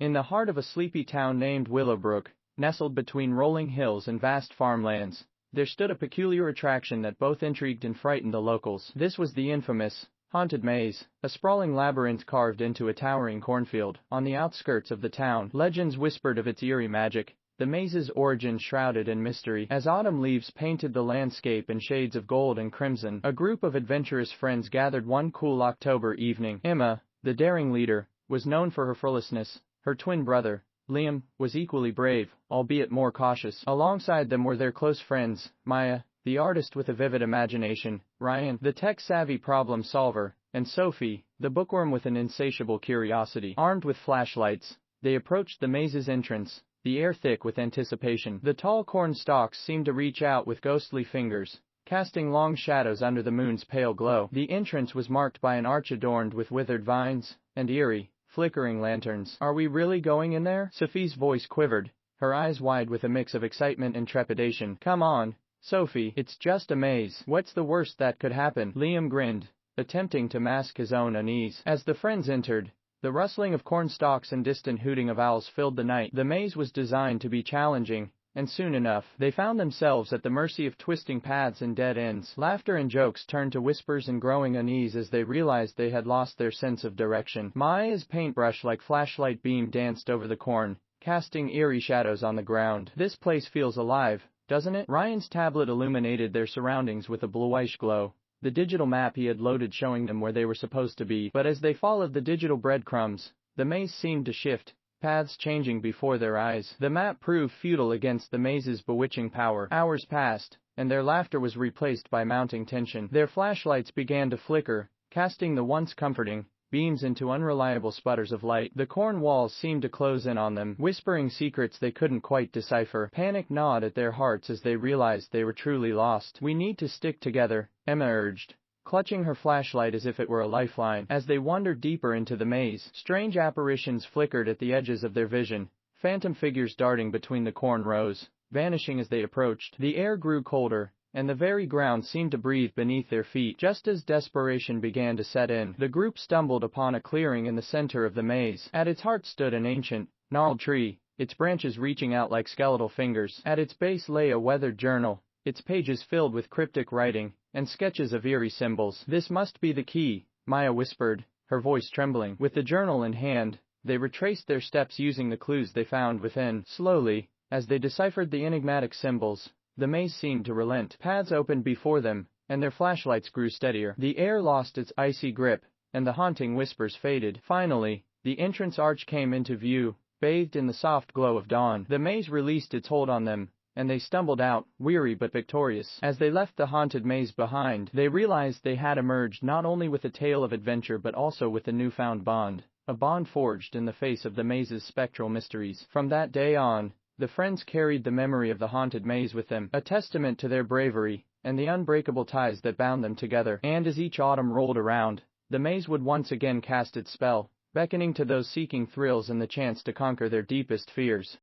In the heart of a sleepy town named Willowbrook, nestled between rolling hills and vast farmlands, there stood a peculiar attraction that both intrigued and frightened the locals. This was the infamous haunted maze, a sprawling labyrinth carved into a towering cornfield. On the outskirts of the town, legends whispered of its eerie magic, the maze's origin shrouded in mystery. As autumn leaves painted the landscape in shades of gold and crimson, a group of adventurous friends gathered one cool October evening. Emma, the daring leader, was known for her fearlessness. Her twin brother, Liam, was equally brave, albeit more cautious. Alongside them were their close friends, Maya, the artist with a vivid imagination, Ryan, the tech-savvy problem solver, and Sophie, the bookworm with an insatiable curiosity. Armed with flashlights, they approached the maze's entrance, the air thick with anticipation. The tall corn stalks seemed to reach out with ghostly fingers, casting long shadows under the moon's pale glow. The entrance was marked by an arch adorned with withered vines and eerie, flickering lanterns. "Are we really going in there?" Sophie's voice quivered, her eyes wide with a mix of excitement and trepidation. "Come on, Sophie, it's just a maze. What's the worst that could happen?" Liam grinned, attempting to mask his own unease. As the friends entered, the rustling of corn stalks and distant hooting of owls filled the night. The maze was designed to be challenging, and soon enough, they found themselves at the mercy of twisting paths and dead ends. Laughter and jokes turned to whispers and growing unease as they realized they had lost their sense of direction. Maya's paintbrush-like flashlight beam danced over the corn, casting eerie shadows on the ground. "This place feels alive, doesn't it?" Ryan's tablet illuminated their surroundings with a bluish glow, the digital map he had loaded showing them where they were supposed to be. But as they followed the digital breadcrumbs, the maze seemed to shift, paths changing before their eyes. The map proved futile against the maze's bewitching power. Hours passed, and their laughter was replaced by mounting tension. Their flashlights began to flicker, casting the once comforting beams into unreliable sputters of light. The corn walls seemed to close in on them, whispering secrets they couldn't quite decipher. Panic gnawed at their hearts as they realized they were truly lost. "We need to stick together," Emma urged, clutching her flashlight as if it were a lifeline. As they wandered deeper into the maze, strange apparitions flickered at the edges of their vision, phantom figures darting between the corn rows, vanishing as they approached. The air grew colder, and the very ground seemed to breathe beneath their feet. Just as desperation began to set in, the group stumbled upon a clearing in the center of the maze. At its heart stood an ancient, gnarled tree, its branches reaching out like skeletal fingers. At its base lay a weathered journal, its pages filled with cryptic writing and sketches of eerie symbols. "This must be the key," Maya whispered, her voice trembling. With the journal in hand, they retraced their steps using the clues they found within. Slowly, as they deciphered the enigmatic symbols, the maze seemed to relent. Paths opened before them, and their flashlights grew steadier. The air lost its icy grip, and the haunting whispers faded. Finally, the entrance arch came into view, bathed in the soft glow of dawn. The maze released its hold on them, and they stumbled out, weary but victorious. As they left the haunted maze behind, they realized they had emerged not only with a tale of adventure but also with a newfound bond, a bond forged in the face of the maze's spectral mysteries. From that day on, the friends carried the memory of the haunted maze with them, a testament to their bravery and the unbreakable ties that bound them together. And as each autumn rolled around, the maze would once again cast its spell, beckoning to those seeking thrills and the chance to conquer their deepest fears.